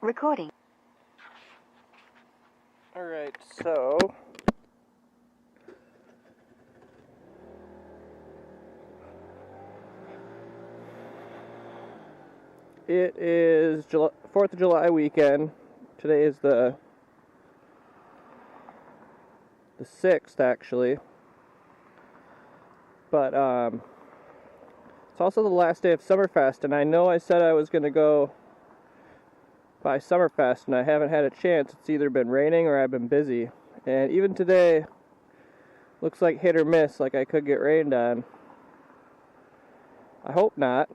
Recording. Alright, so it is 4th of July weekend. Today is the 6th, actually. But it's also the last day of Summerfest, and I know I said I was going to go by Summerfest, and I haven't had a chance. It's either been raining or I've been busy. And even today, looks like hit or miss, like I could get rained on. I hope not.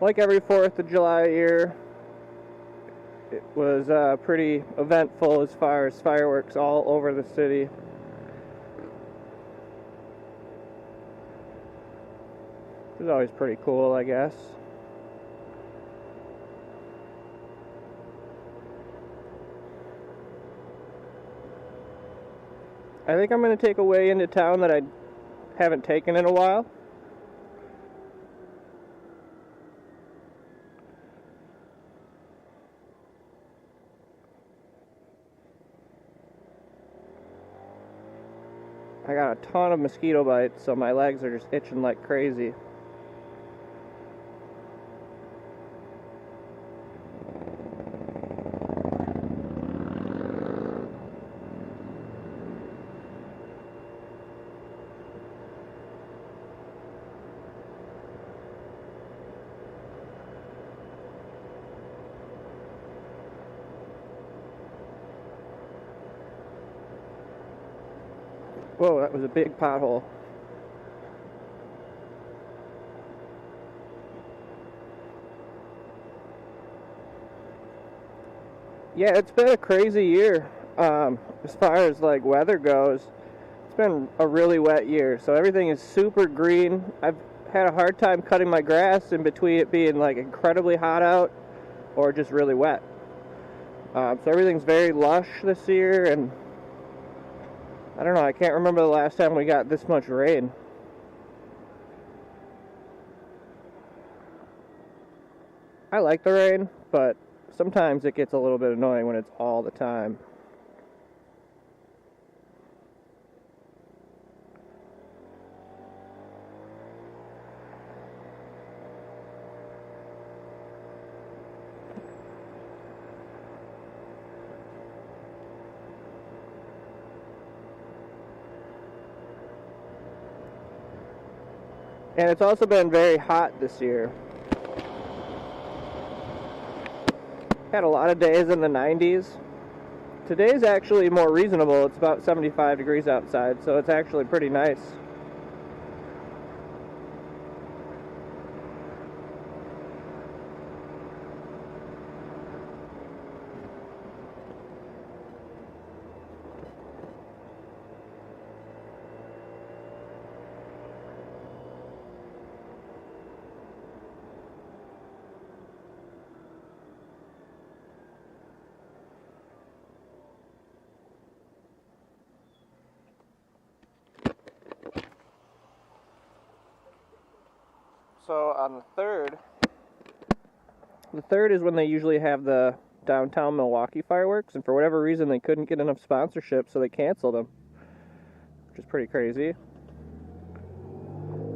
Like every 4th of July year, it was pretty eventful as far as fireworks all over the city. It was always pretty cool, I guess. I think I'm going to take a way into town that I haven't taken in a while. I got a ton of mosquito bites, so my legs are just itching like crazy. Whoa, that was a big pothole. Yeah, it's been a crazy year. As far as like weather goes, it's been a really wet year, so everything is super green. I've had a hard time cutting my grass in between it being like incredibly hot out or just really wet. So everything's very lush this year, and I don't know, I can't remember the last time we got this much rain. I like the rain, but sometimes it gets a little bit annoying when it's all the time. And it's also been very hot this year. Had a lot of days in the 90s. Today's actually more reasonable. It's about 75 degrees outside, so it's actually pretty nice. So on the 3rd is when they usually have the downtown Milwaukee fireworks, and for whatever reason they couldn't get enough sponsorship, so they canceled them, which is pretty crazy.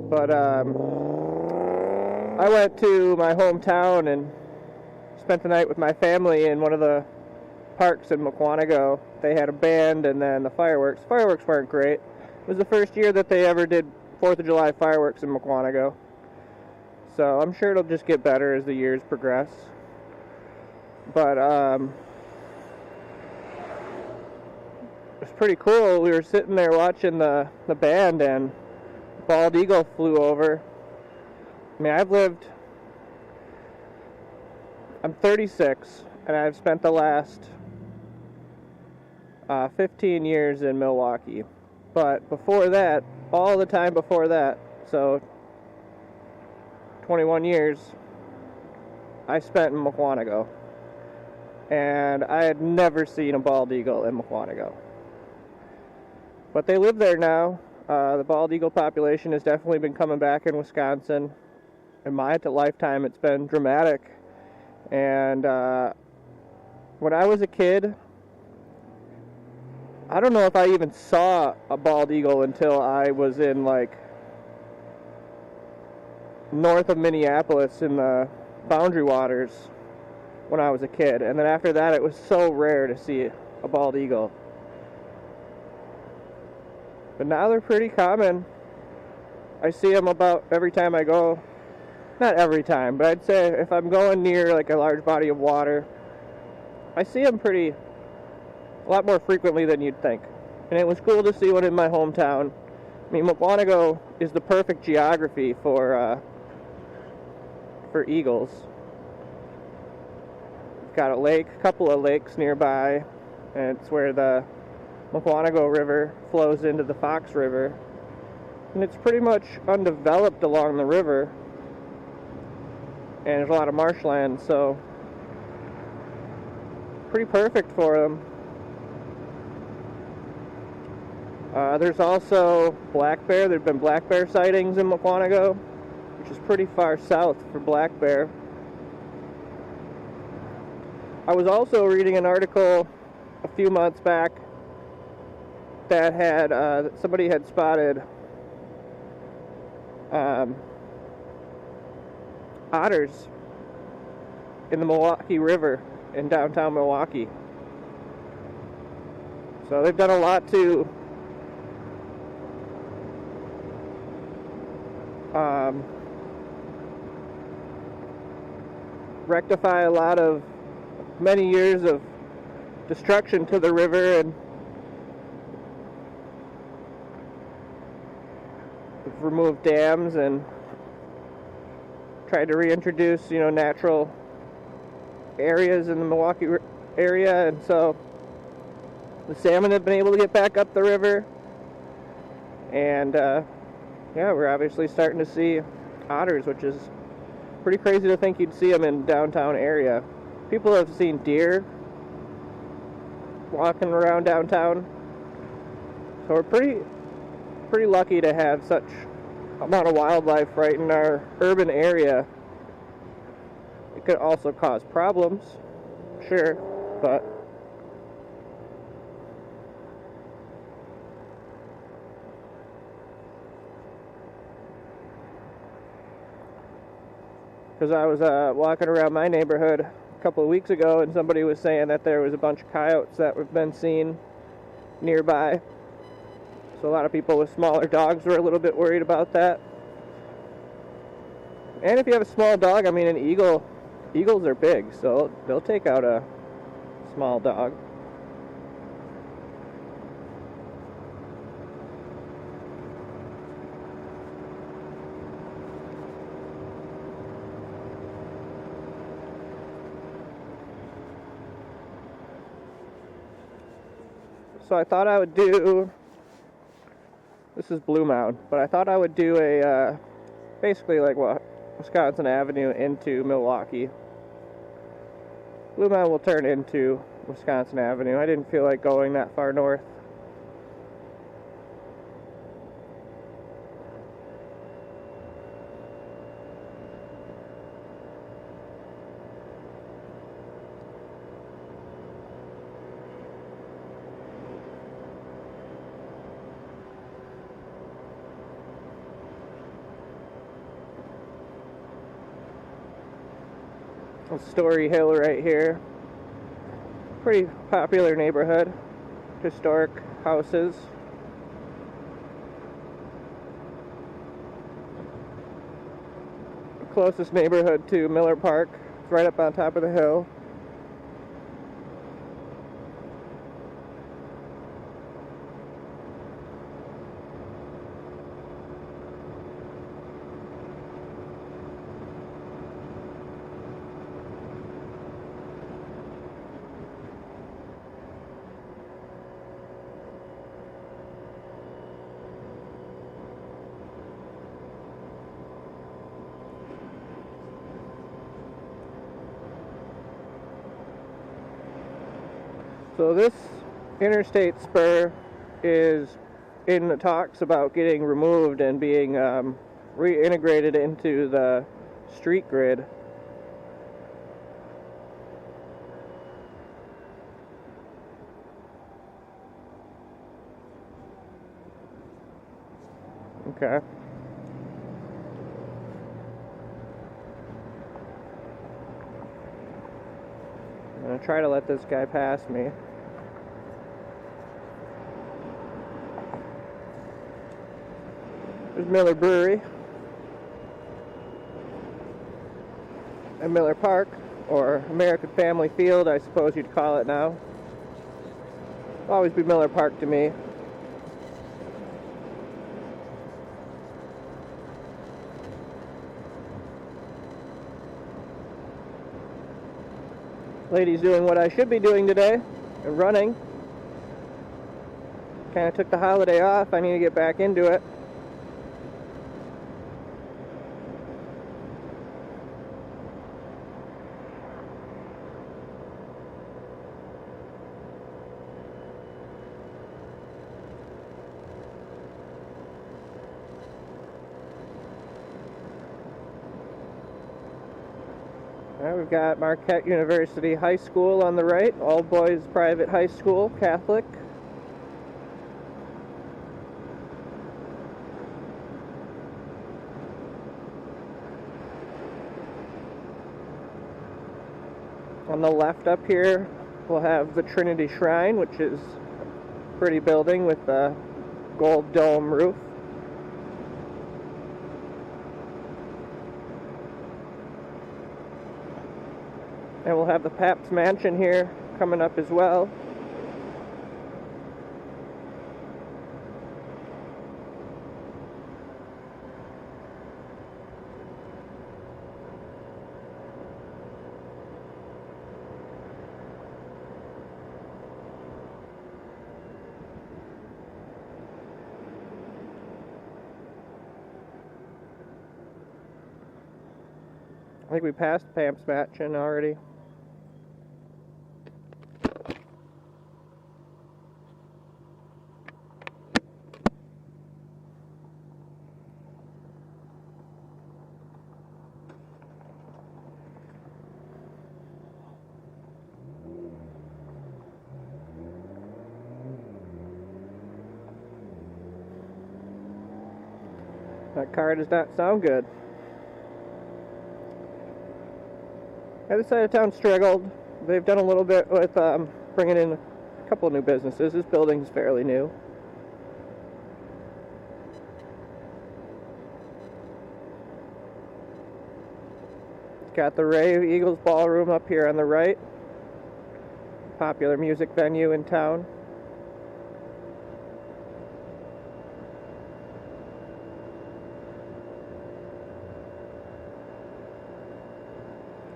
But I went to my hometown and spent the night with my family in one of the parks in Mukwonago. They had a band and then the fireworks. Fireworks weren't great. It was the first year that they ever did 4th of July fireworks in Mukwonago. So I'm sure it'll just get better as the years progress. But it's pretty cool. We were sitting there watching the band, and bald eagle flew over. I mean, I'm 36, and I've spent the last 15 years in Milwaukee. But before that, all the time before that, so 21 years, I spent in Mukwonago. And I had never seen a bald eagle in Mukwonago. But they live there now. The bald eagle population has definitely been coming back in Wisconsin. In my lifetime, it's been dramatic. And when I was a kid, I don't know if I even saw a bald eagle until I was in like north of Minneapolis in the Boundary Waters when I was a kid. And then after that, it was so rare to see a bald eagle. But now they're pretty common. I see them about every time I go. Not every time, but I'd say if I'm going near like a large body of water, I see them a lot more frequently than you'd think. And it was cool to see one in my hometown. I mean, Mukwonago is the perfect geography for eagles. It's got a couple of lakes nearby, and it's where the Mukwonago River flows into the Fox River. And it's pretty much undeveloped along the river. And there's a lot of marshland, so pretty perfect for them. There's also black bear. There have been black bear sightings in Mukwonago, which is pretty far south for black bear. I was also reading an article a few months back that had somebody had spotted otters in the Milwaukee River in downtown Milwaukee. So they've done a lot to rectify a lot of many years of destruction to the river, and removed dams and tried to reintroduce, natural areas in the Milwaukee area, and so the salmon have been able to get back up the river, and we're obviously starting to see otters, which is pretty crazy to think you'd see them in downtown area. People have seen deer walking around downtown, so we're pretty lucky to have such amount of wildlife right in our urban area. It could also cause problems, sure, but because I was walking around my neighborhood a couple of weeks ago, and somebody was saying that there was a bunch of coyotes that have been seen nearby. So a lot of people with smaller dogs were a little bit worried about that. And if you have a small dog, I mean, eagles are big, so they'll take out a small dog. So I thought I would do, this is Blue Mound, but I thought I would do a, basically like Wisconsin Avenue into Milwaukee. Blue Mound will turn into Wisconsin Avenue. I didn't feel like going that far north. Story Hill right here. Pretty popular neighborhood. Historic houses. Closest neighborhood to Miller Park. It's right up on top of the hill. So this interstate spur is in the talks about getting removed and being reintegrated into the street grid. Okay. I'm going to try to let this guy pass me. There's Miller Brewery and Miller Park, or American Family Field, I suppose you'd call it now. It'll always be Miller Park to me. Lady's doing what I should be doing today, running. Kind of took the holiday off. I need to get back into it. We've got Marquette University High School on the right, all boys private high school, Catholic. On the left up here, we'll have the Trinity Shrine, which is a pretty building with a gold dome roof. And we'll have the Pabst Mansion here coming up as well. I think we passed Pabst Mansion already. That car does not sound good. The other side of town struggled. They've done a little bit with bringing in a couple of new businesses. This building's fairly new. It's got the Ray Eagles Ballroom up here on the right. Popular music venue in town.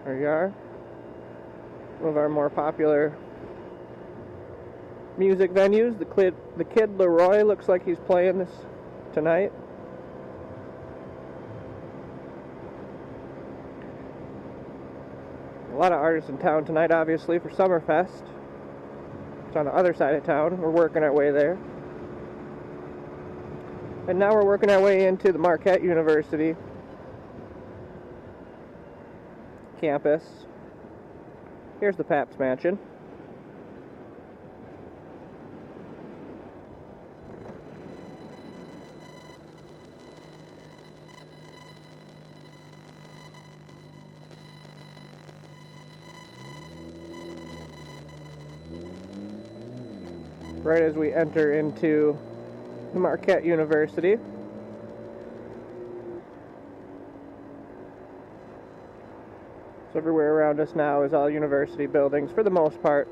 There you are. One of our more popular music venues. The Kid Leroy looks like he's playing this tonight. A lot of artists in town tonight, obviously, for Summerfest. It's on the other side of town. We're working our way there. And now we're working our way into the Marquette University campus. Here's the Pabst Mansion. Right as we enter into Marquette University. So everywhere around us now is all university buildings for the most part.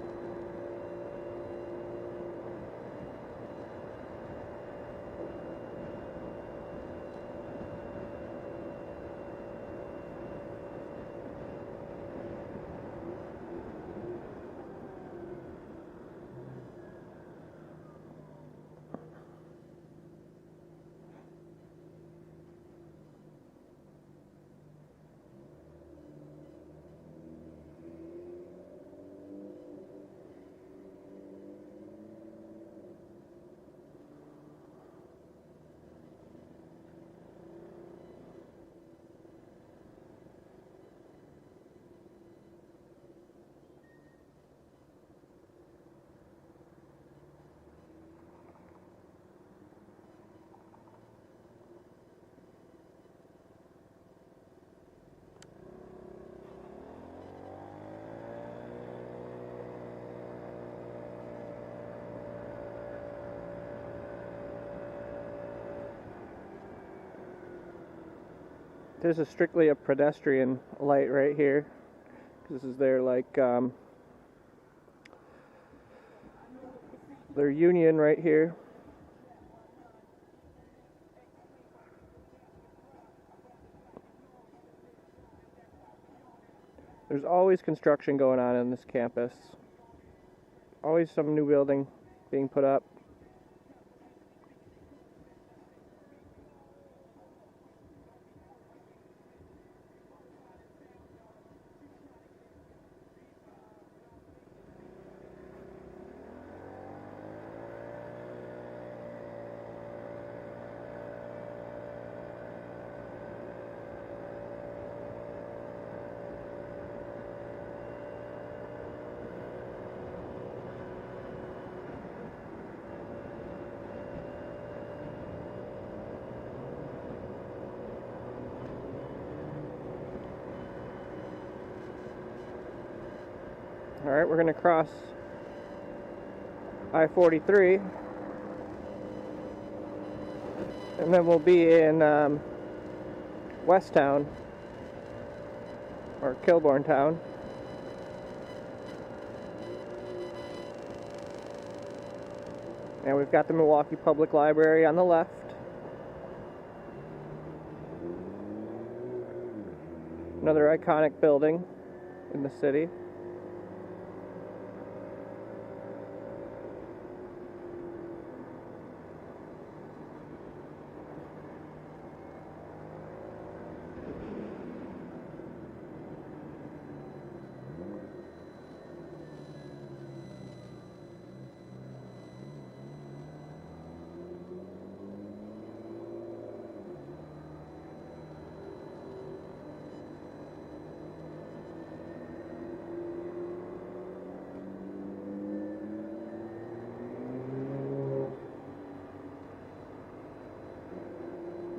This is strictly a pedestrian light right here. This is their their union right here. There's always construction going on in this campus. Always some new building being put up. Alright, we're going to cross I-43, and then we'll be in West Town, or Kilbourne Town. And we've got the Milwaukee Public Library on the left. Another iconic building in the city.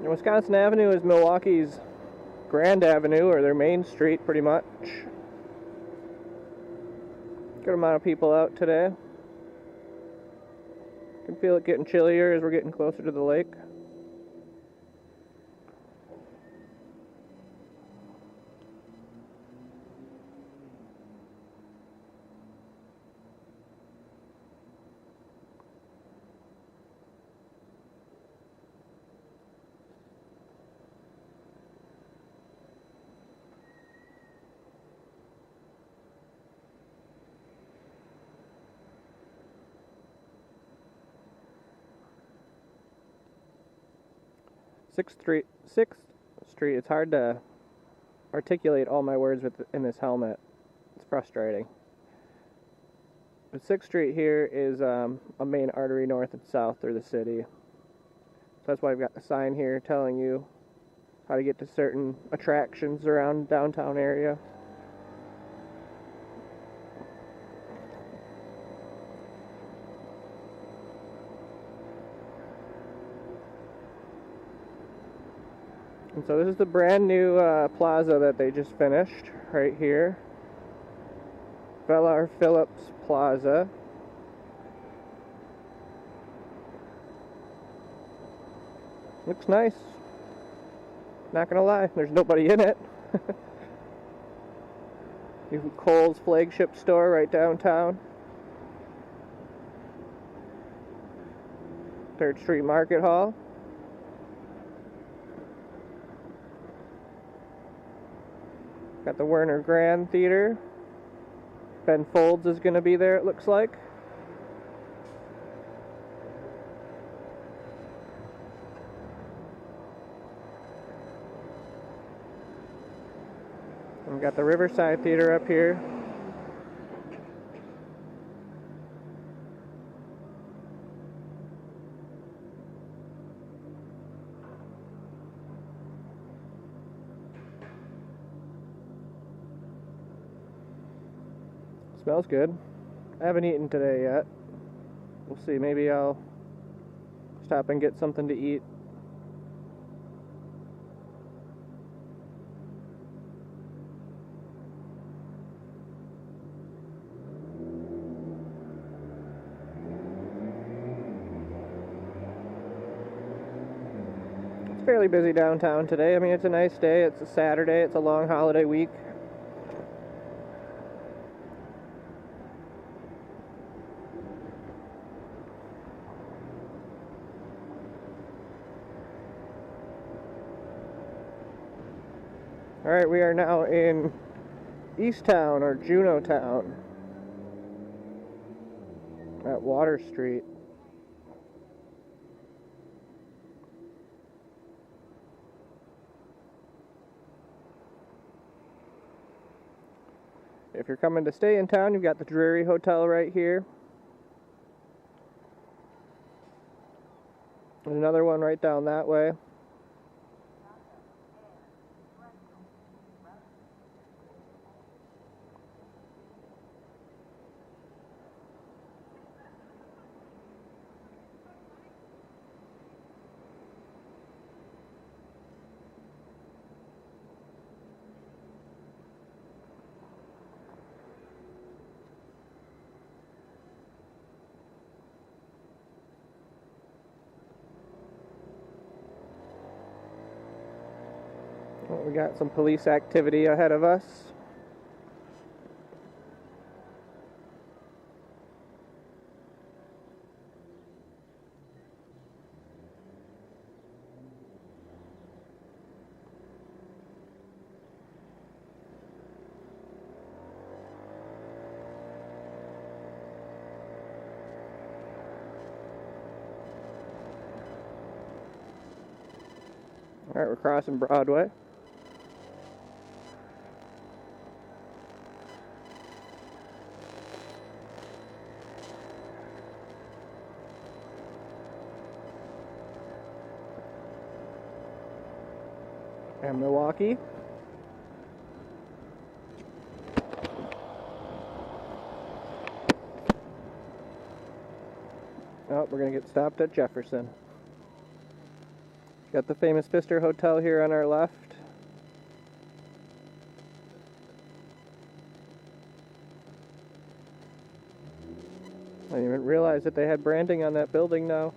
Wisconsin Avenue is Milwaukee's Grand Avenue, or their main street, pretty much. Good amount of people out today. Can feel it getting chillier as we're getting closer to the lake. Sixth Street. It's hard to articulate all my words in this helmet. It's frustrating. But 6th Street here is a main artery north and south through the city. So that's why I've got the sign here telling you how to get to certain attractions around downtown area. And so this is the brand new plaza that they just finished right here. Bella Phillips Plaza. Looks nice. Not gonna lie, there's nobody in it. Kohl's flagship store right downtown. 3rd Street Market Hall. Got the Werner Grand Theater. Ben Folds is going to be there, it looks like. And we got the Riverside Theater up here. Smells good. I haven't eaten today yet. We'll see, maybe I'll stop and get something to eat. fairly busy downtown today. I mean, it's a nice day. It's a Saturday. It's a long holiday week. Alright, we are now in East Town, or Juneau Town, at Water Street. If you're coming to stay in town, you've got the Drury Hotel right here. There's another one right down that way. We got some police activity ahead of us. All right, we're crossing Broadway. And Milwaukee. Oh, we're going to get stopped at Jefferson. Got the famous Pfister Hotel here on our left. I didn't even realize that they had branding on that building now.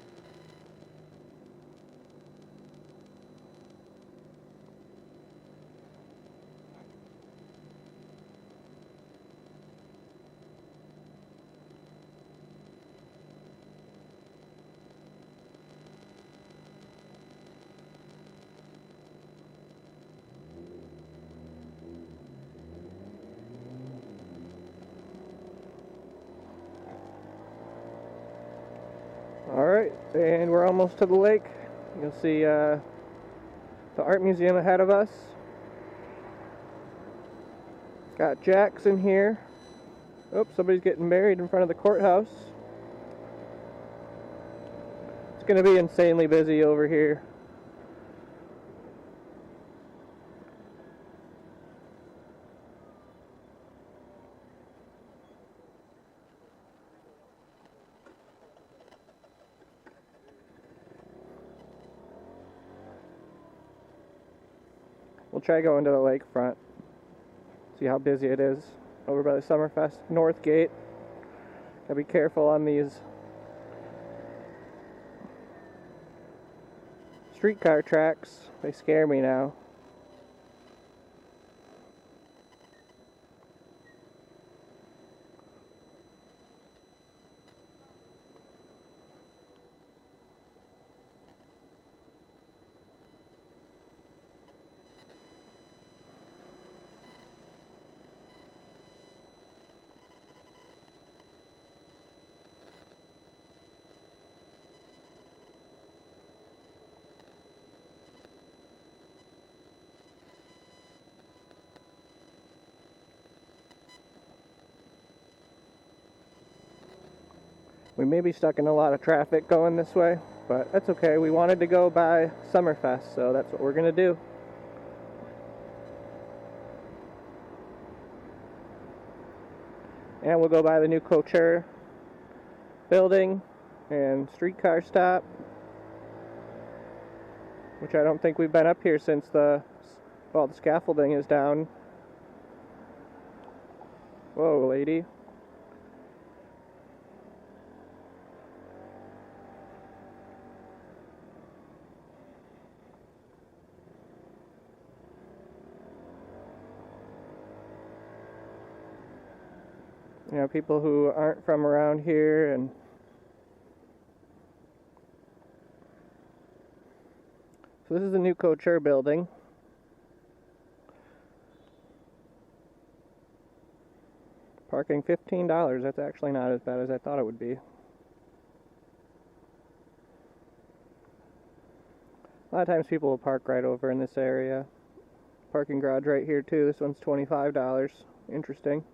Alright, and we're almost to the lake. You'll see the art museum ahead of us. Got Jackson here. Oops, somebody's getting married in front of the courthouse. It's going to be insanely busy over here. We'll try going to the lakefront. See how busy it is over by the Summerfest North Gate. Gotta be careful on these streetcar tracks. They scare me now. We may be stuck in a lot of traffic going this way, but that's okay. We wanted to go by Summerfest, so that's what we're going to do. And we'll go by the new Couture building and streetcar stop, which I don't think we've been up here since the scaffolding is down. Whoa, lady. you know, people who aren't from around here. And so this is the new Couture building. Parking $15. That's actually not as bad as I thought it would be. A lot of times people will park right over in this area. Parking garage right here too. This one's $25. Interesting.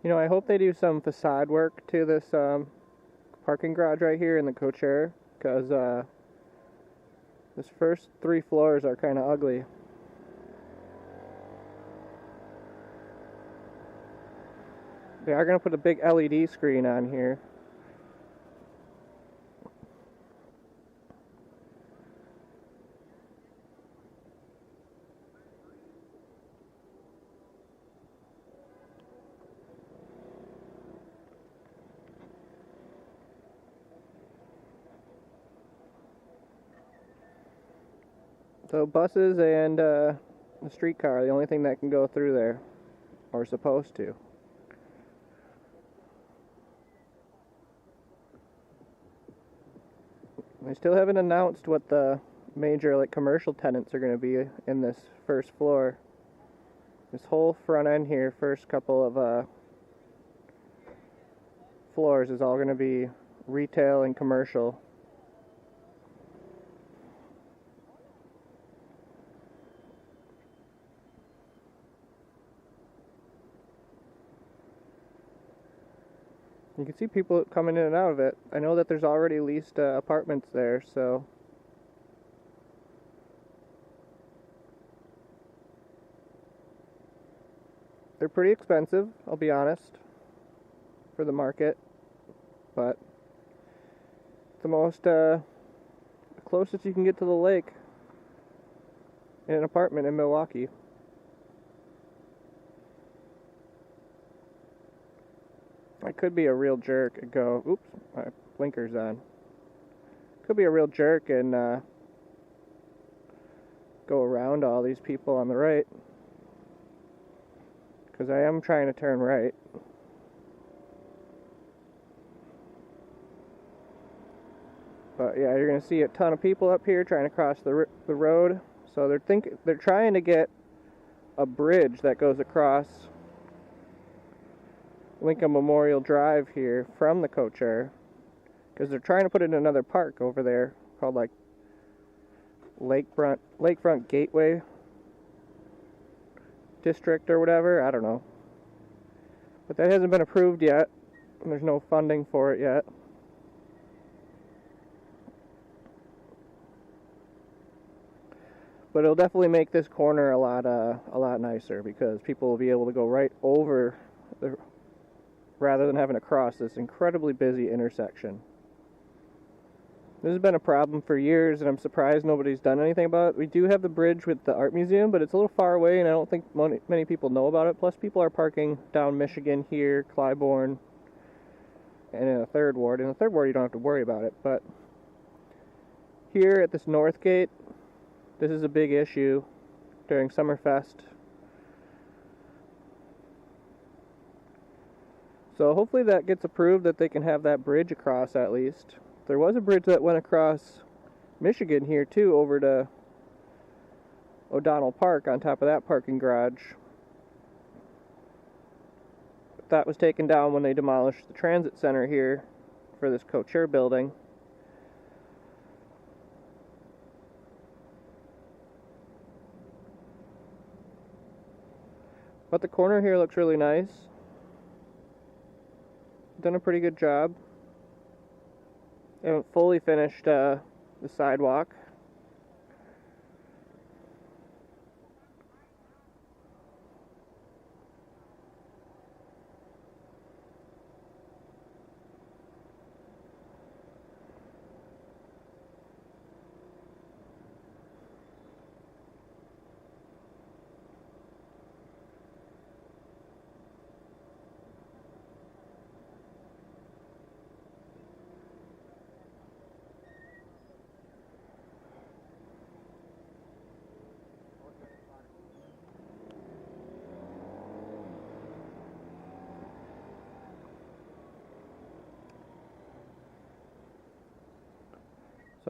You know, I hope they do some facade work to this parking garage right here in the Couture, because this first 3 floors are kind of ugly. They are going to put a big LED screen on here. So buses and the streetcar are the only thing that can go through there, or supposed to. They still haven't announced what the major commercial tenants are going to be in this first floor. This whole front end here, first couple of floors, is all going to be retail and commercial. You can see people coming in and out of it. I know that there's already leased apartments there, so they're pretty expensive, I'll be honest, for the market, but the most closest you can get to the lake in an apartment in Milwaukee. I could be a real jerk and go, oops, my blinker's on. Could be a real jerk and go around all these people on the right, because I am trying to turn right. But yeah, you're going to see a ton of people up here trying to cross the road. So they're trying to get a bridge that goes across Lincoln Memorial Drive here from the Couture, because they're trying to put in another park over there called Lakefront Gateway District or whatever. I don't know, but that hasn't been approved yet, and there's no funding for it yet. But it'll definitely make this corner a lot nicer, because people will be able to go right over rather than having to cross this incredibly busy intersection. This has been a problem for years, and I'm surprised nobody's done anything about it. We do have the bridge with the art museum, but it's a little far away, and I don't think many people know about it. Plus, people are parking down Michigan here, Clybourne, and in the 3rd Ward. In the 3rd Ward, you don't have to worry about it, but here at this north gate, this is a big issue during Summerfest. So hopefully that gets approved, that they can have that bridge across at least. There was a bridge that went across Michigan here too, over to O'Donnell Park on top of that parking garage. But that was taken down when they demolished the transit center here for this Couture building. But the corner here looks really nice. Done a pretty good job. They haven't fully finished the sidewalk.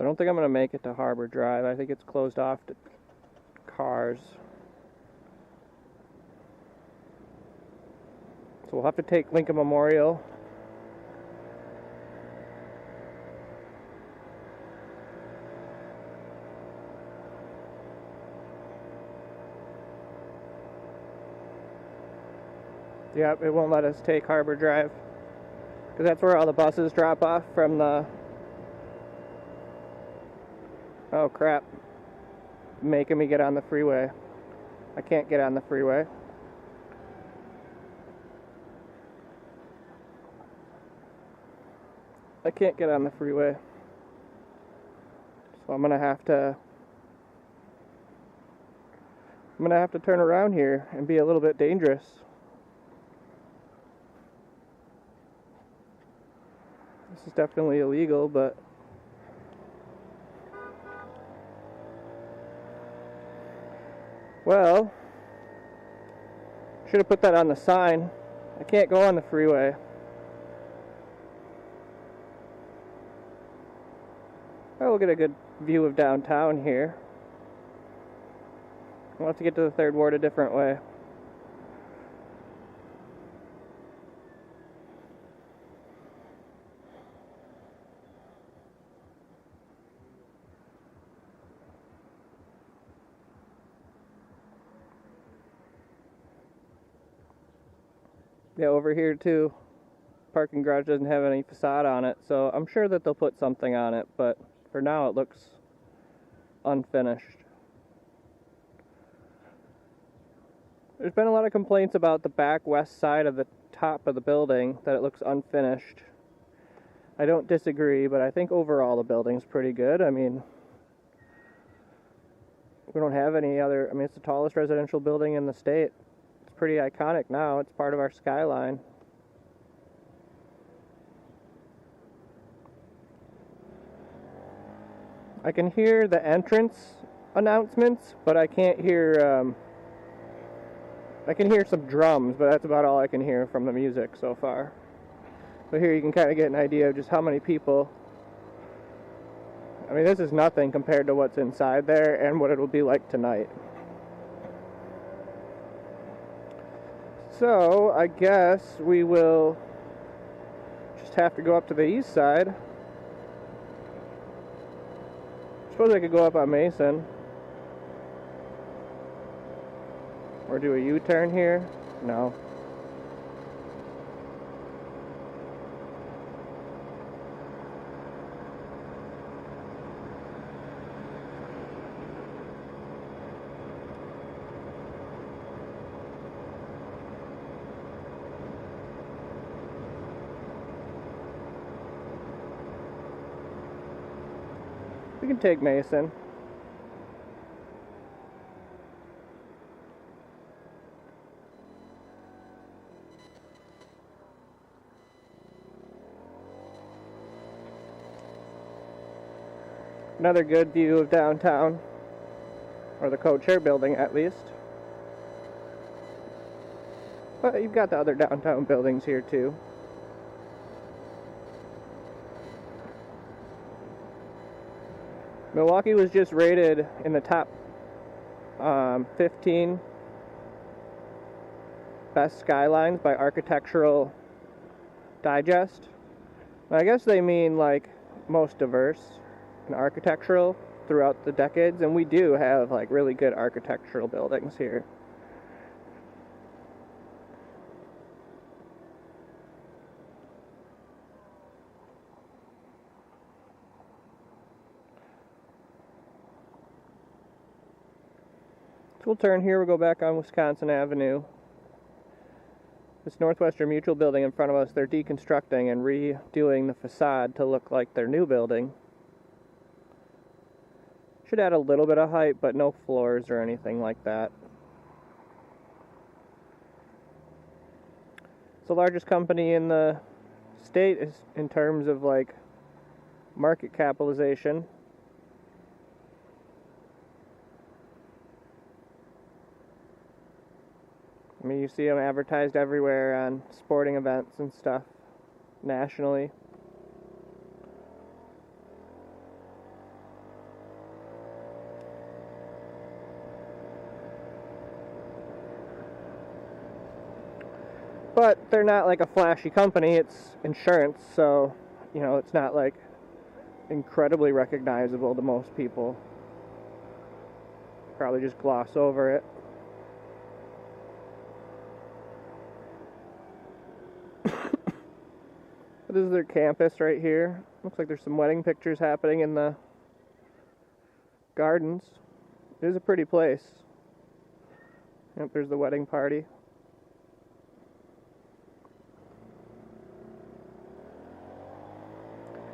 I don't think I'm going to make it to Harbor Drive. I think it's closed off to cars. So we'll have to take Lincoln Memorial. Yep, it won't let us take Harbor Drive, because that's where all the buses drop off from the... Oh crap. Making me get on the freeway. I can't get on the freeway. I can't get on the freeway. So I'm gonna have to turn around here and be a little bit dangerous. This is definitely illegal, but well, should have put that on the sign. I can't go on the freeway. Oh, we'll get a good view of downtown here. We'll have to get to the Third Ward a different way. Yeah, over here too, parking garage doesn't have any facade on it, so I'm sure that they'll put something on it, but for now it looks unfinished. There's been a lot of complaints about the back west side of the top of the building, that it looks unfinished. I don't disagree, but I think overall the building's pretty good. I mean, we don't have any other... I mean, it's the tallest residential building in the state. It's pretty iconic now. It's part of our skyline. I can hear the entrance announcements, but I can't hear... I can hear some drums, but that's about all I can hear from the music so far. But here you can kind of get an idea of just how many people... I mean, this is nothing compared to what's inside there and what it'll be like tonight. So, I guess we will just have to go up to the east side. I suppose I could go up on Mason. Or do a U-turn here? No. We can take Mason. Another good view of downtown, or the co-chair building at least. But you've got the other downtown buildings here too. Milwaukee was just rated in the top 15 best skylines by Architectural Digest. And I guess they mean like most diverse and architectural throughout the decades, and we do have like really good architectural buildings here. So we'll turn here, we'll go back on Wisconsin Avenue. This Northwestern Mutual building in front of us, they're deconstructing and redoing the facade to look like their new building. Should add a little bit of height, but no floors or anything like that. It's the largest company in the state is in terms of like market capitalization. I mean, you see them advertised everywhere on sporting events and stuff nationally. But they're not like a flashy company, it's insurance, so, you know, it's not like incredibly recognizable to most people. Probably just gloss over it. This is their campus right here. Looks like there's some wedding pictures happening in the gardens. It is a pretty place. Yep, there's the wedding party.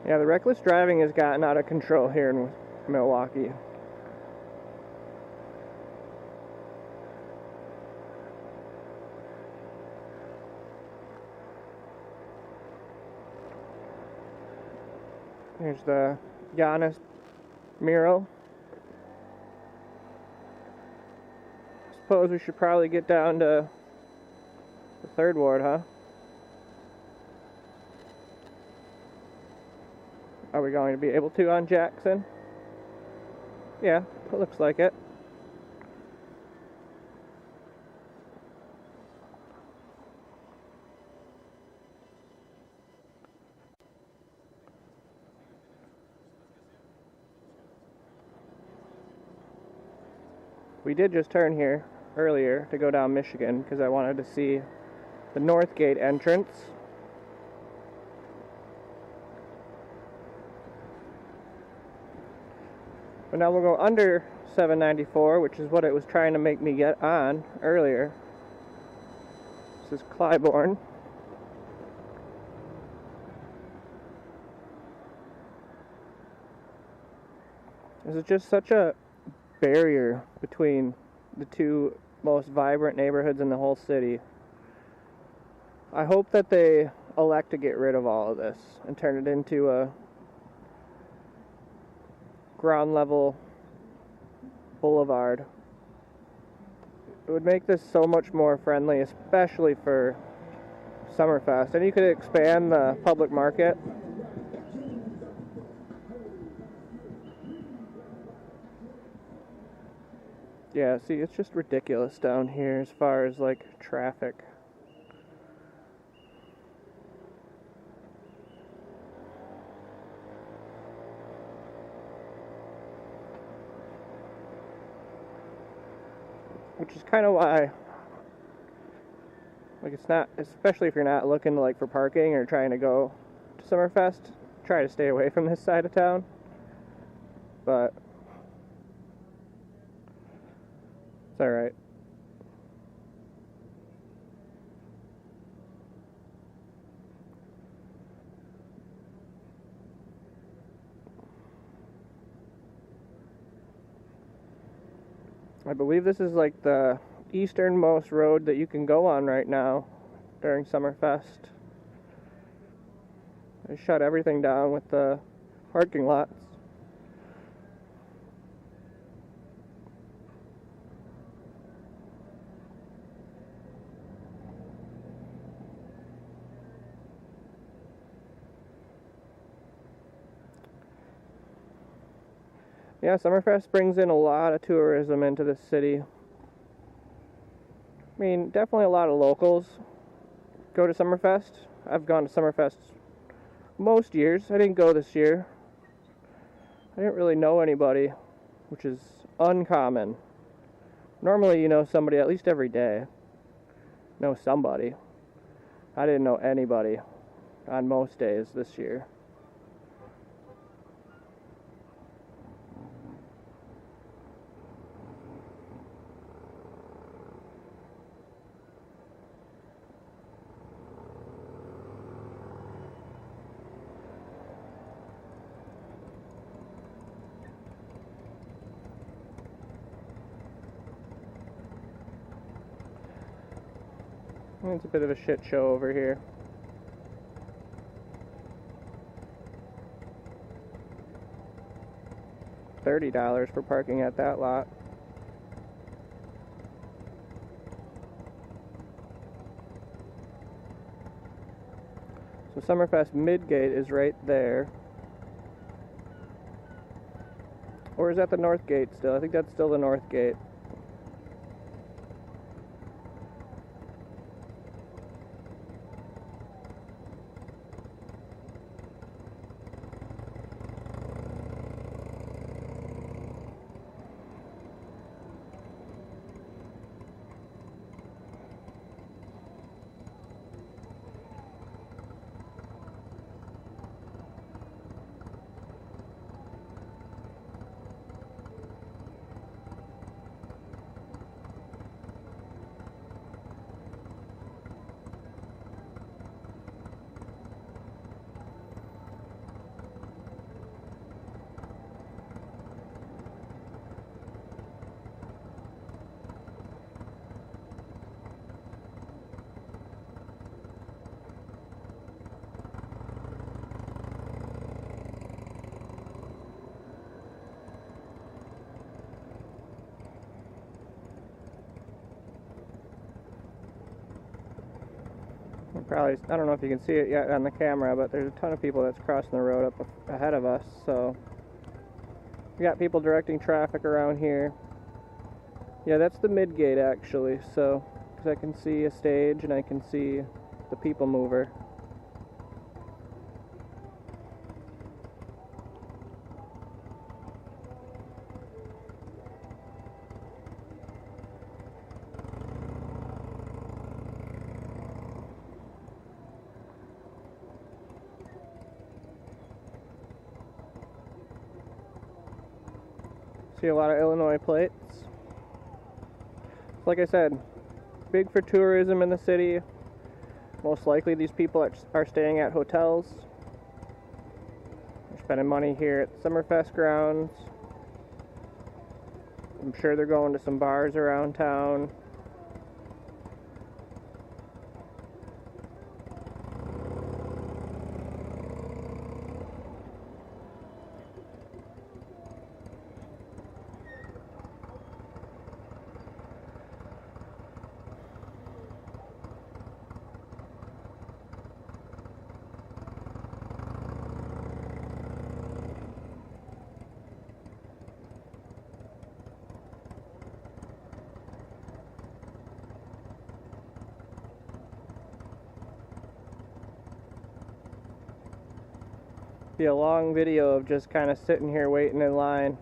Yeah, the reckless driving has gotten out of control here in Milwaukee. Here's the Giannis mural. Suppose we should probably get down to the third ward, huh? Are we going to be able to on Jackson? Yeah, it looks like it. We did just turn here earlier to go down Michigan because I wanted to see the North Gate entrance. But now we'll go under 794, which is what it was trying to make me get on earlier. This is Clybourne. This is just such a barrier between the two most vibrant neighborhoods in the whole city. I hope that they elect to get rid of all of this and turn it into a ground level boulevard. It would make this so much more friendly, especially for Summerfest. And you could expand the public market. Yeah, see, it's just ridiculous down here as far as like traffic. Which is kind of why, like, it's not, especially if you're not looking like for parking or trying to go to Summerfest, try to stay away from this side of town. But it's alright. I believe this is like the easternmost road that you can go on right now during Summerfest. They shut everything down with the parking lots. Yeah, Summerfest brings in a lot of tourism into the city. I mean, definitely a lot of locals go to Summerfest. I've gone to Summerfest most years. I didn't go this year. I didn't really know anybody, which is uncommon. Normally you know somebody at least every day. Know somebody. I didn't know anybody on most days this year. It's a bit of a shit show over here. $30 for parking at that lot. So Summerfest Midgate is right there. Or is that the North Gate still? I think that's still the North Gate. I don't know if you can see it yet on the camera, but there's a ton of people that's crossing the road up ahead of us. So we got people directing traffic around here. Yeah, that's the mid gate actually. So, because I can see a stage and I can see the people mover. See a lot of Illinois plates. Like I said, big for tourism in the city. Most likely these people are staying at hotels. They're spending money here at Summerfest grounds. I'm sure they're going to some bars around town. Be a long video of just kind of sitting here waiting in line.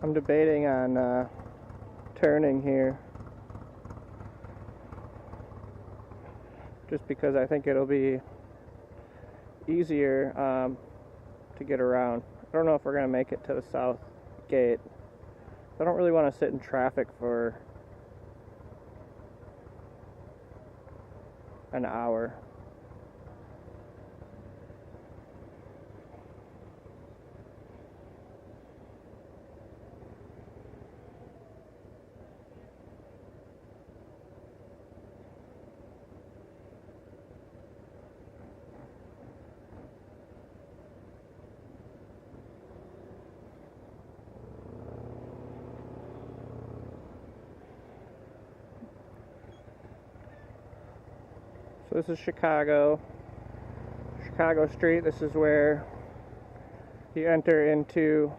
I'm debating on turning here, just because I think it'll be easier to get around. I don't know if we're going to make it to the south gate. I don't really want to sit in traffic for an hour. So this is Chicago Street. This is where you enter into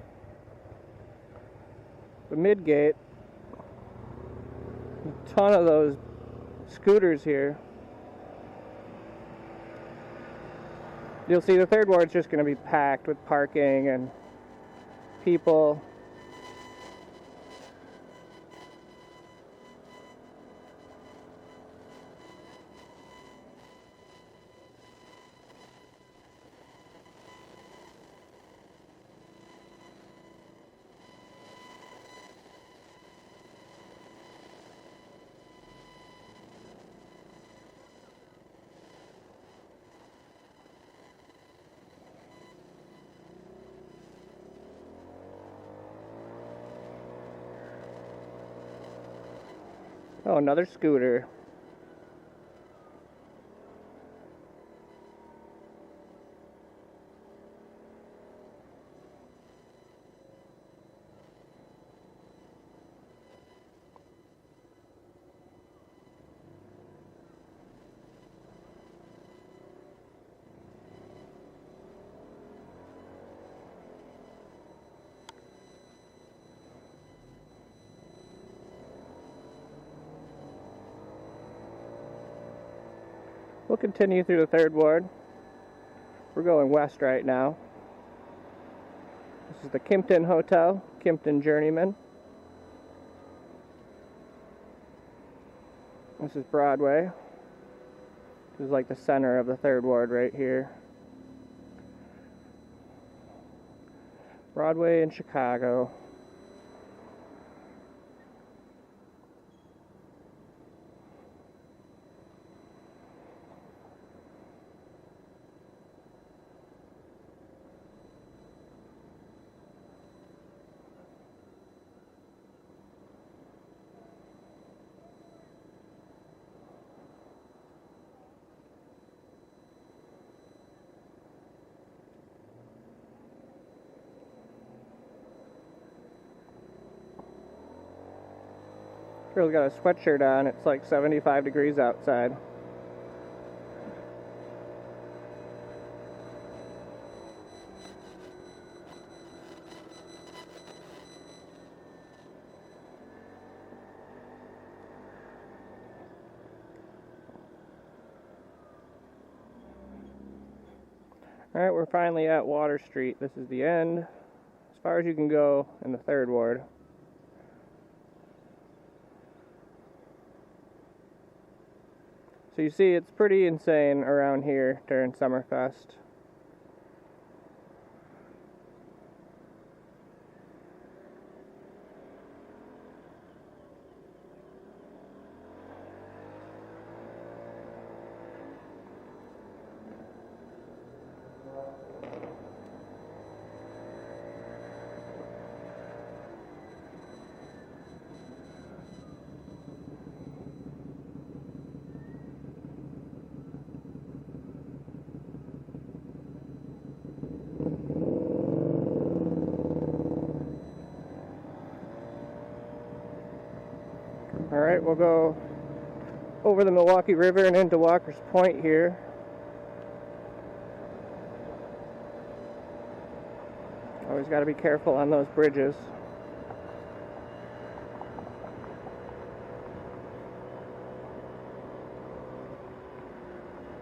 the mid gate. A ton of those scooters here. You'll see the third ward's just going to be packed with parking and people. Oh, another scooter. We'll continue through the 3rd Ward. We're going west right now. This is the Kimpton Hotel, Kimpton Journeyman. This is Broadway. This is like the center of the 3rd Ward right here. Broadway in Chicago. Girl's got a sweatshirt on. It's like 75 degrees outside. Alright, we're finally at Water Street. This is the end, as far as you can go in the 3rd Ward. So you see, it's pretty insane around here during Summerfest. Alright, we'll go over the Milwaukee River and into Walker's Point here. Always got to be careful on those bridges.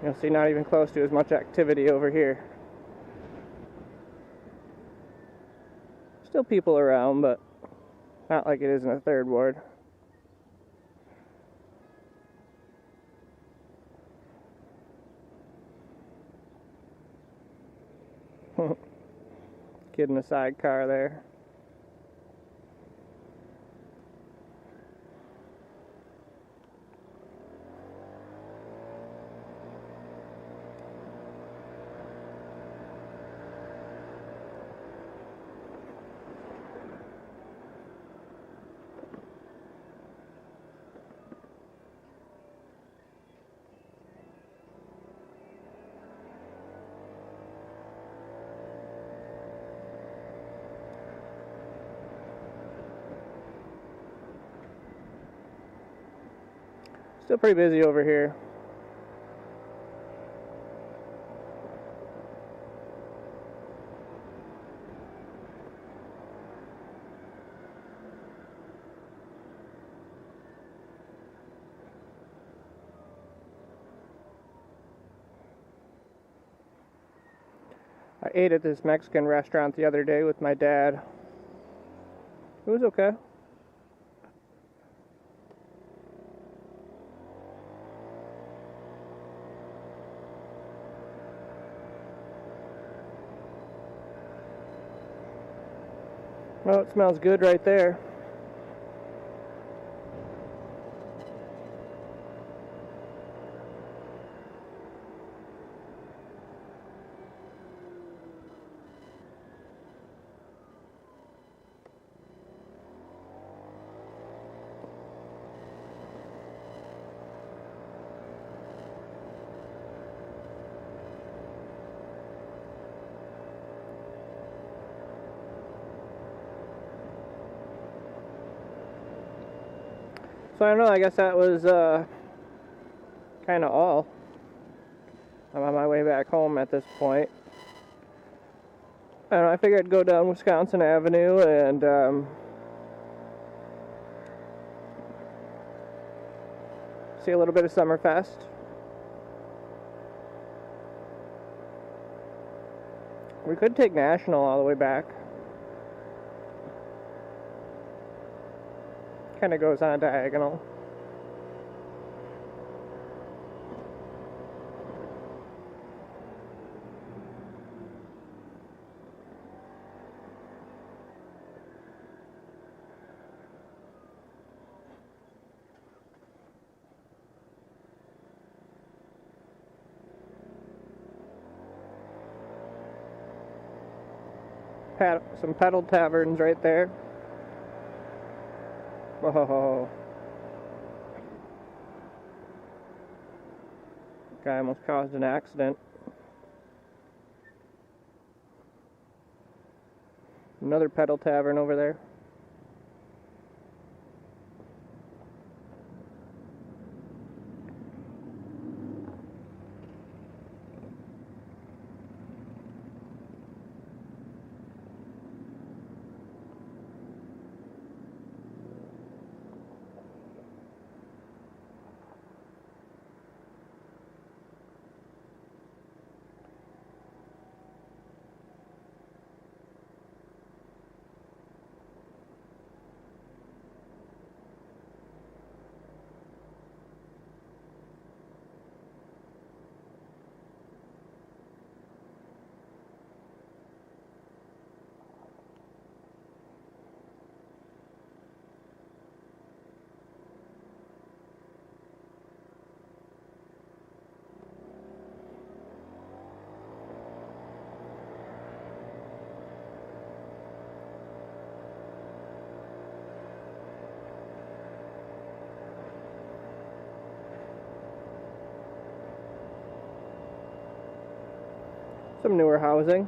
You'll see not even close to as much activity over here. Still people around, but not like it is in the 3rd Ward. Kid in the sidecar there. Still pretty busy over here. I ate at this Mexican restaurant the other day with my dad. It was okay. Well, it smells good right there. So I don't know, I guess that was kind of all. I'm on my way back home at this point. I don't know, I figured I'd go down Wisconsin Avenue and see a little bit of Summerfest. We could take National all the way back. Kind of goes on diagonal. Some pedal taverns right there. Whoa. Guy almost caused an accident. Another pedal tavern over there. Some newer housing.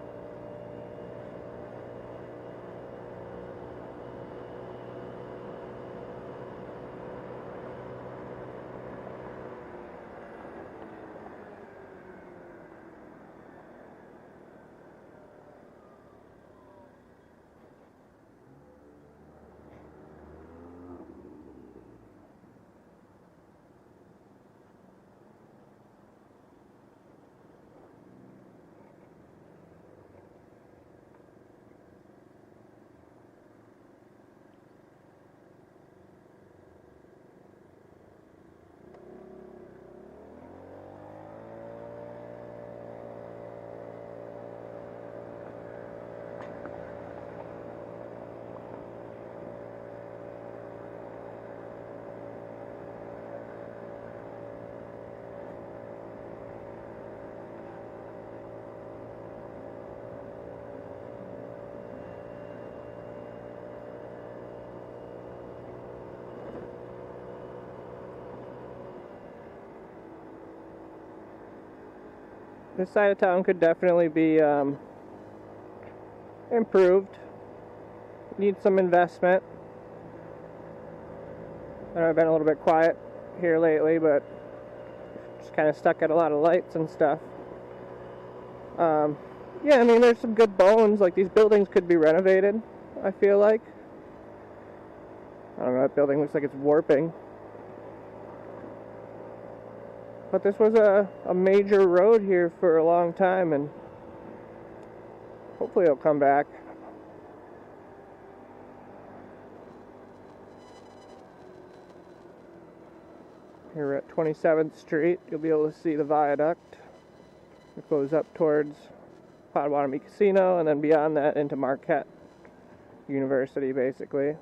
This side of town could definitely be improved. Needs some investment. I know I've been a little bit quiet here lately, but just kind of stuck at a lot of lights and stuff. Yeah, I mean, there's some good bones. Like, these buildings could be renovated, I feel like. I don't know, that building looks like it's warping. But this was a major road here for a long time, and hopefully it'll come back. Here we're at 27th Street. You'll be able to see the viaduct. It goes up towards Potawatomi Casino, and then beyond that into Marquette University, basically.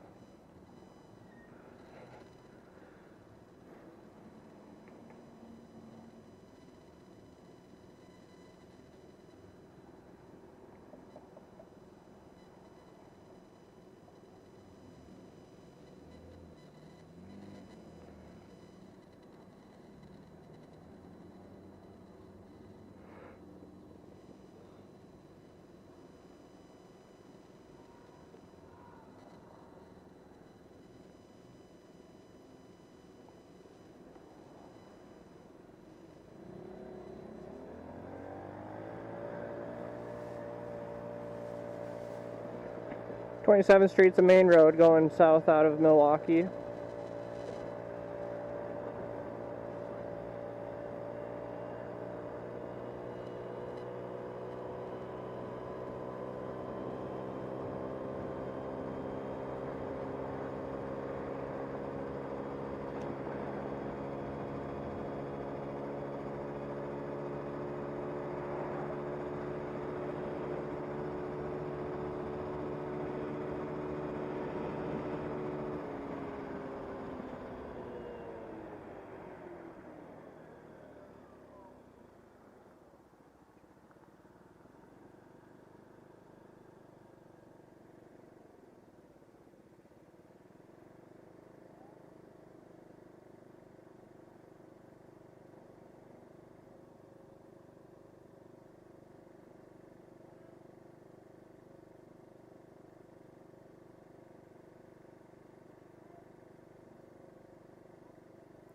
Twenty-seventh Street's a main road going south out of Milwaukee.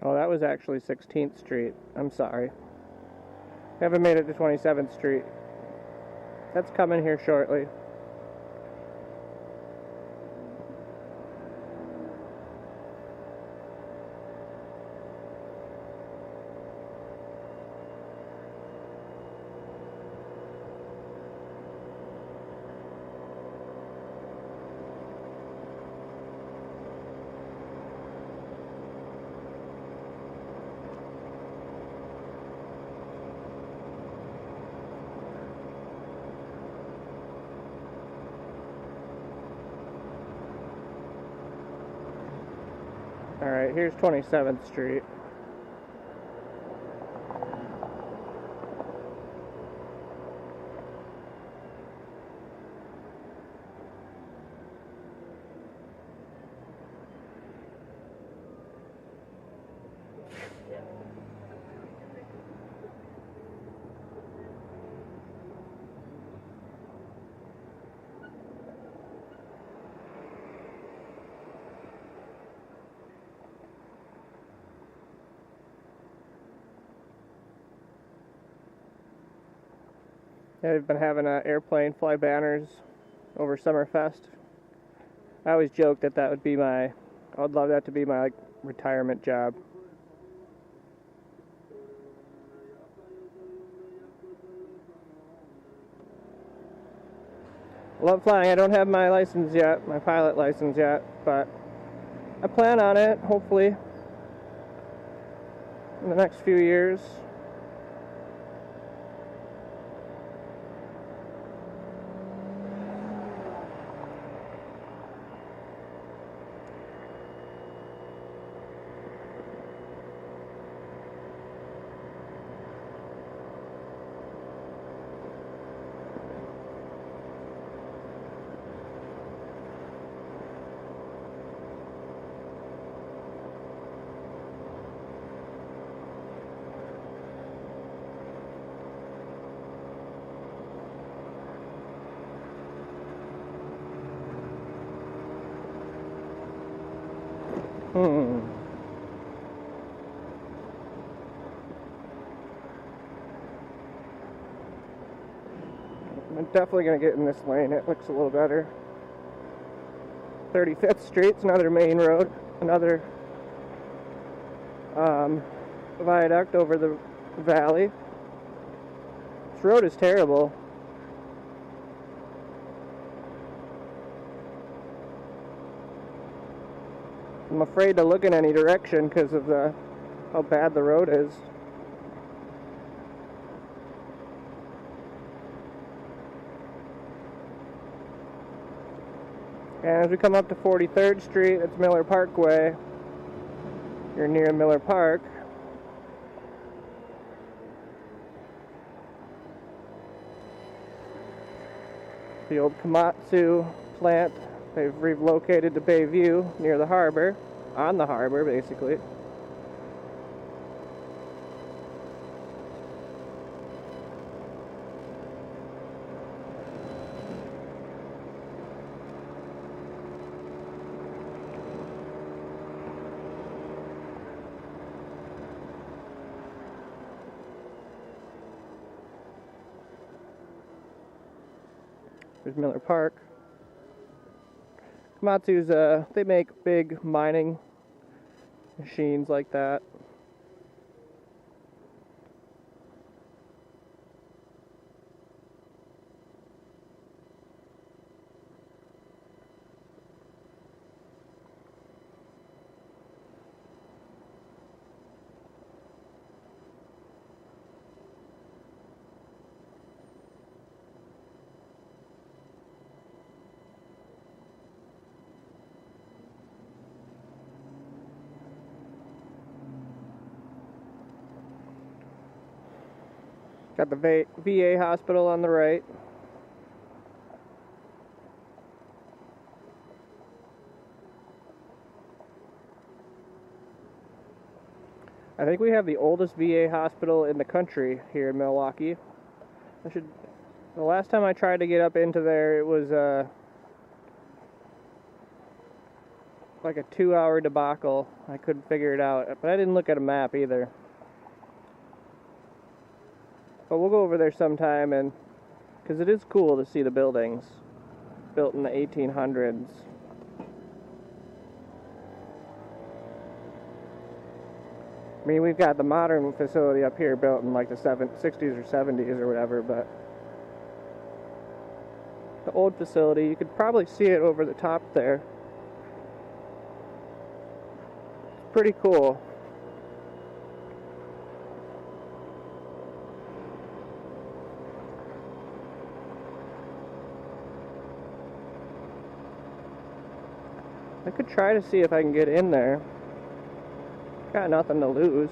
Oh, that was actually 16th Street. I'm sorry. Haven't made it to 27th Street. That's coming here shortly. Alright, here's 27th Street. Yeah, they've been having airplane fly banners over Summerfest. I always joke that would be I would love that to be my retirement job. Love flying. I don't have my license yet, my pilot license yet, but I plan on it, hopefully, in the next few years. I'm definitely going to get in this lane. It looks a little better. 35th Street's another main road, another viaduct over the valley. This road is terrible. I'm afraid to look in any direction because of how bad the road is. And as we come up to 43rd Street, it's Miller Parkway. You're near Miller Park. The old Komatsu plant. They've relocated to Bayview near the harbor, on the harbor basically. There's Miller Park. Komatsu's, they make big mining machines like that. Got the VA Hospital on the right. I think we have the oldest VA hospital in the country here in Milwaukee. The last time I tried to get up into there, it was like a 2-hour debacle. I couldn't figure it out, but I didn't look at a map either. But we'll go over there sometime, and because it is cool to see the buildings built in the 1800s. I mean, we've got the modern facility up here built in like the 60s or 70s or whatever, but the old facility, you could probably see it over the top there. It's pretty cool. I could try to see if I can get in there. Got nothing to lose.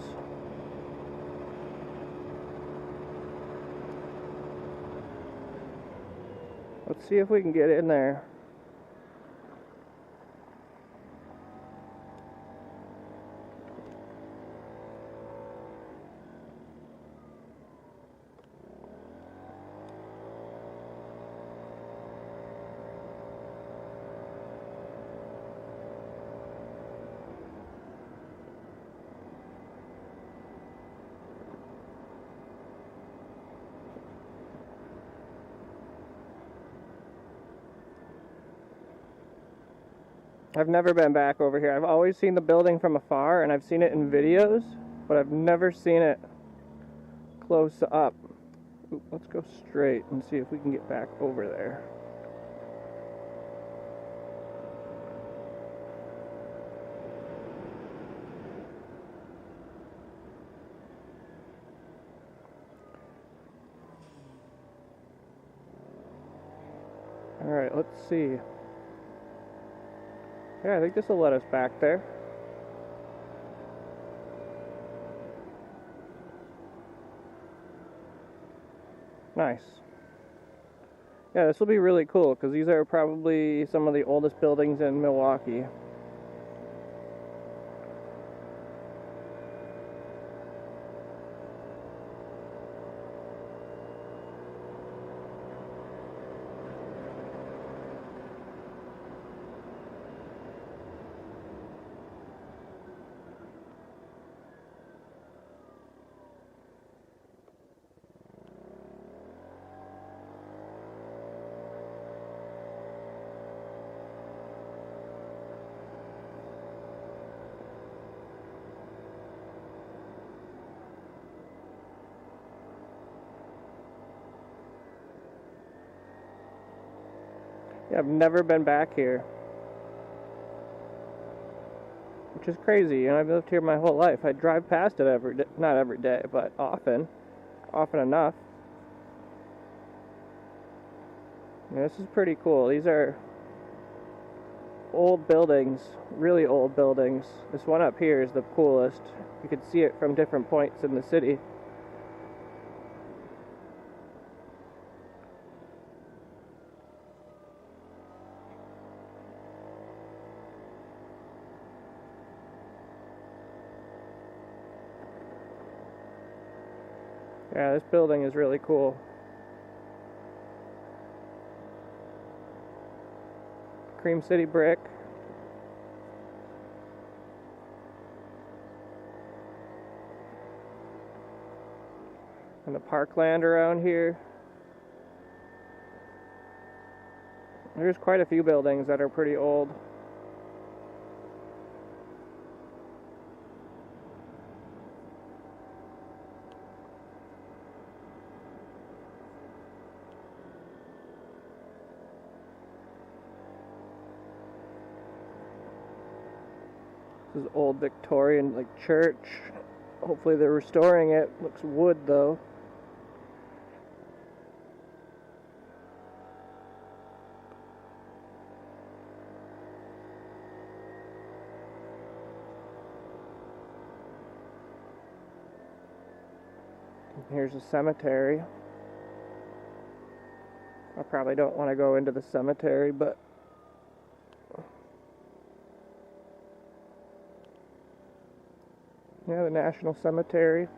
Let's see if we can get in there. I've never been back over here. I've always seen the building from afar, and I've seen it in videos, but I've never seen it close up. Ooh, let's go straight and see if we can get back over there. Alright, let's see. Yeah, I think this will let us back there. Nice. Yeah, this will be really cool because these are probably some of the oldest buildings in Milwaukee. Yeah, I've never been back here, which is crazy. You know, I've lived here my whole life. I drive past it every day, not every day, but often enough. Yeah, this is pretty cool. These are old buildings, really old buildings. This one up here is the coolest. You can see it from different points in the city. Yeah, this building is really cool. Cream City brick. And the parkland around here. There's quite a few buildings that are pretty old. This is old Victorian, like, church. Hopefully they're restoring it. Looks wood though. Here's a cemetery. I probably don't want to go into the cemetery, but yeah, the National Cemetery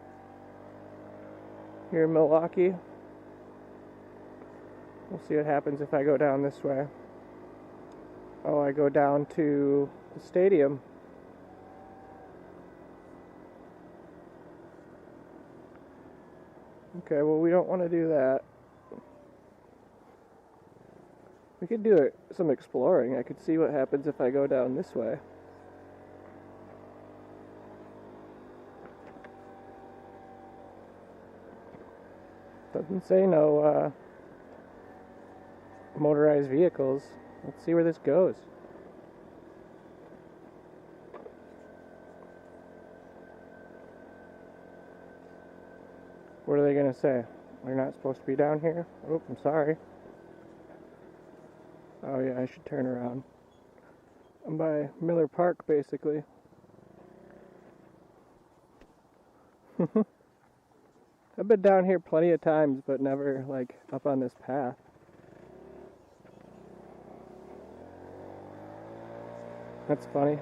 here in Milwaukee. We'll see what happens if I go down this way. Oh, I go down to the stadium. Okay, well, we don't want to do that. We could do some exploring. I could see what happens if I go down this way. Doesn't say no motorized vehicles. Let's see where this goes. What are they going to say? We're not supposed to be down here? Oh, I'm sorry. Oh yeah, I should turn around. I'm by Miller Park, basically. I've been down here plenty of times, but never, like, up on this path. That's funny.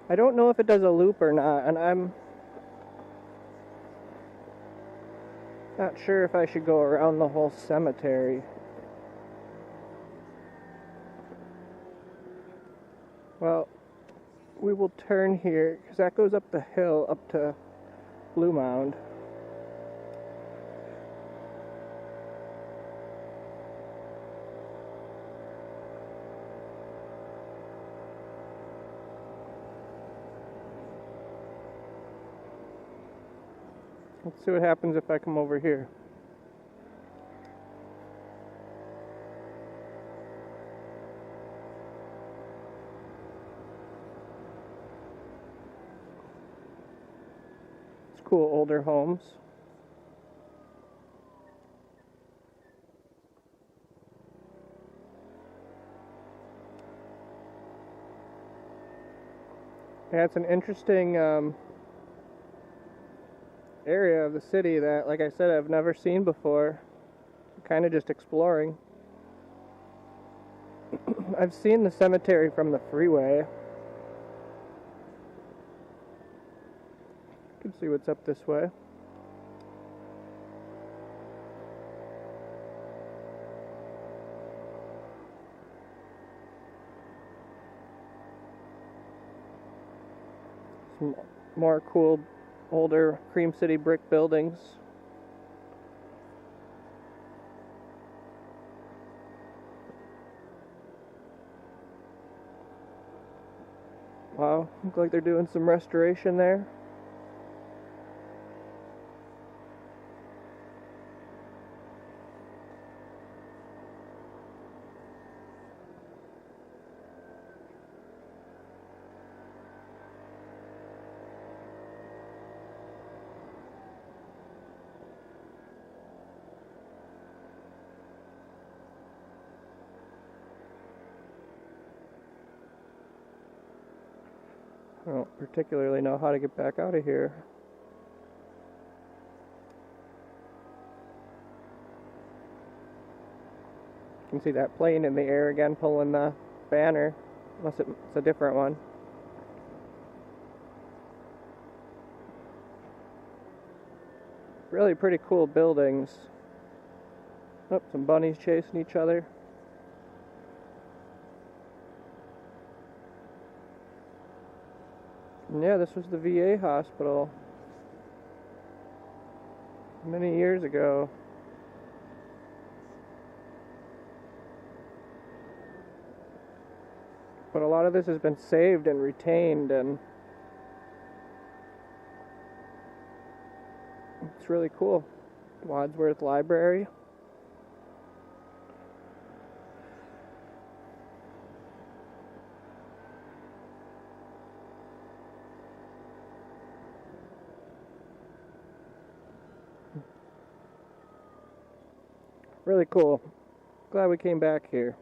I don't know if it does a loop or not, and I'm not sure if I should go around the whole cemetery. Well, we will turn here, because that goes up the hill up to Blue Mound. Let's see what happens if I come over here. It's cool, older homes. Yeah, it's an interesting area of the city that, like I said, I've never seen before. Kind of just exploring. I've seen the cemetery from the freeway. You can see what's up this way. Some more cool older Cream City brick buildings. Wow, looks like they're doing some restoration there. I don't particularly know how to get back out of here. You can see that plane in the air again pulling the banner, unless it's a different one. Really pretty cool buildings. Oh, some bunnies chasing each other. And yeah, this was the VA hospital many years ago. But a lot of this has been saved and retained, and it's really cool. Wadsworth Library. Really cool. Glad we came back here.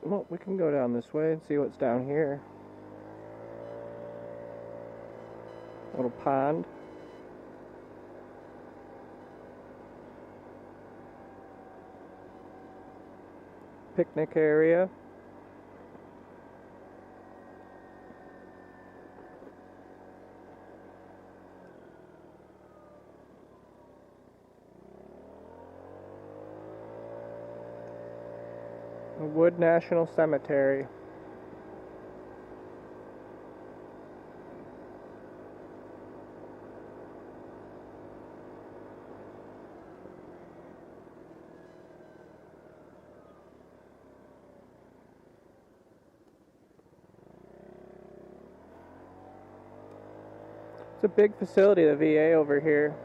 Well, we can go down this way and see what's down here. Little pond. Picnic area. Wood National Cemetery. It's a big facility, the VA over here.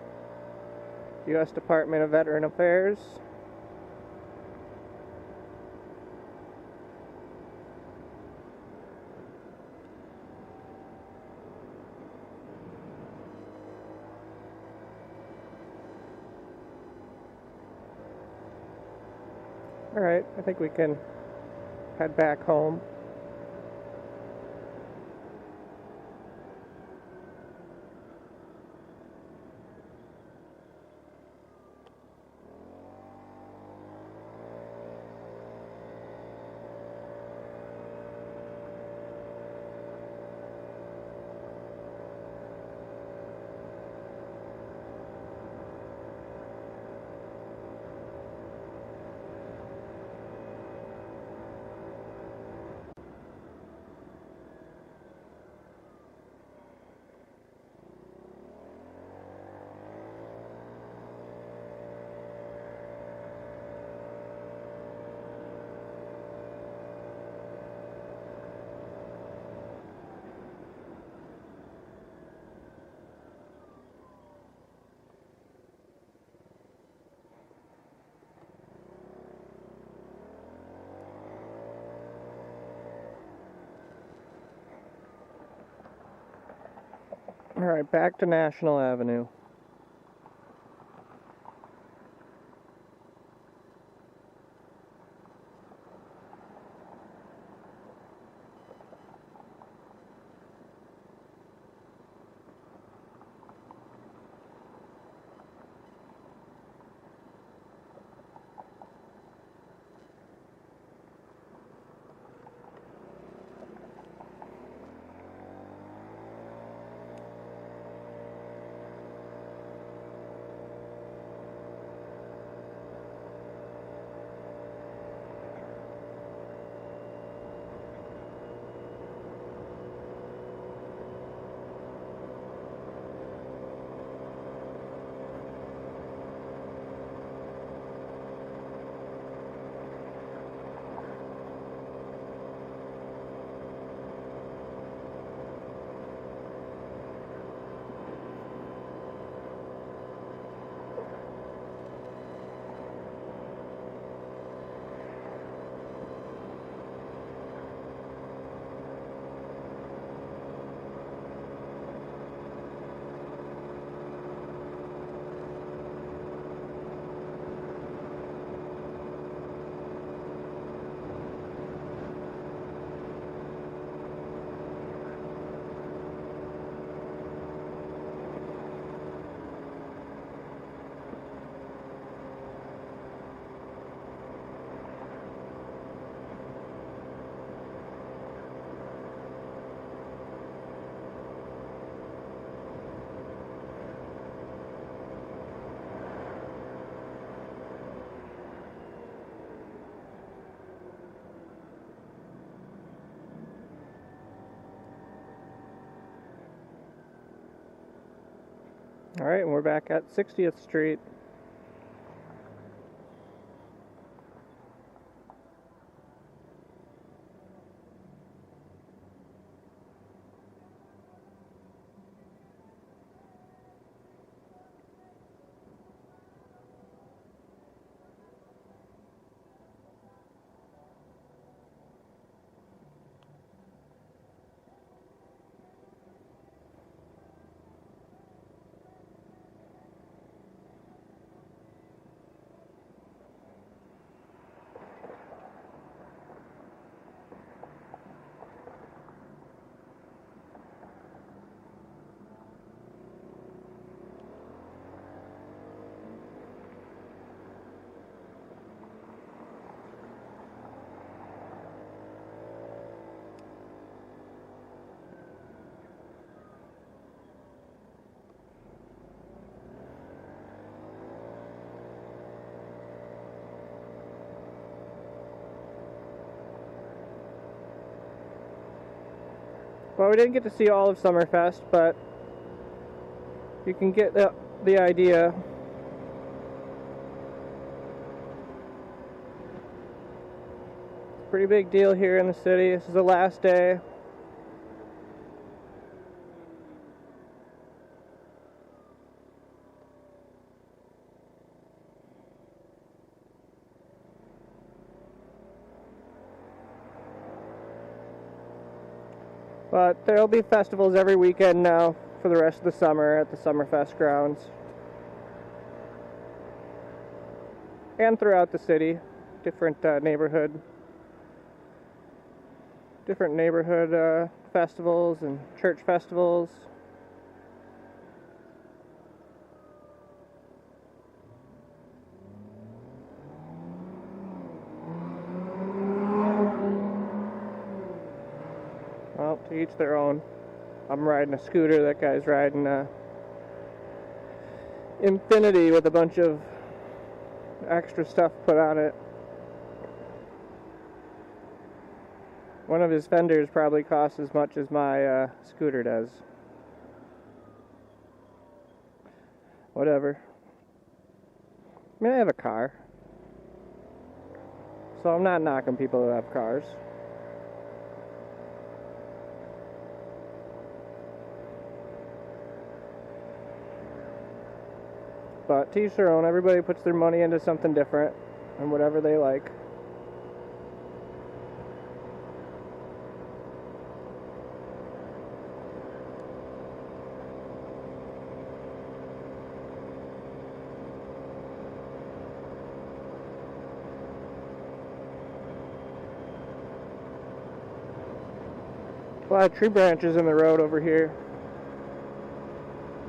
U.S. Department of Veteran Affairs. Alright, I think we can head back home. Alright, back to National Avenue. Alright, and we're back at 60th Street. Well, we didn't get to see all of Summerfest, but you can get the idea. It's a pretty big deal here in the city. This is the last day. But there'll be festivals every weekend now for the rest of the summer at the Summerfest grounds. And throughout the city, different neighborhood festivals and church festivals. Well, to each their own. I'm riding a scooter, that guy's riding a Infinity with a bunch of extra stuff put on it. One of his fenders probably costs as much as my scooter does. Whatever. I mean, I have a car, so I'm not knocking people who have cars. But to each their own. Everybody puts their money into something different and whatever they like. A lot of tree branches in the road over here.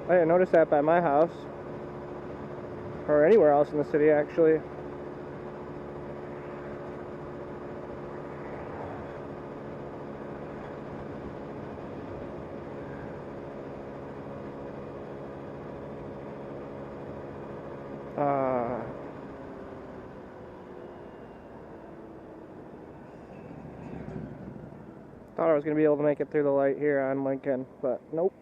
I didn't notice that by my house. Or anywhere else in the city, actually. Thought I was going to be able to make it through the light here on Lincoln, but nope.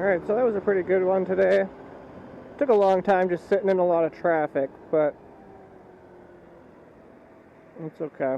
Alright, so that was a pretty good one today. Took a long time just sitting in a lot of traffic, but it's okay.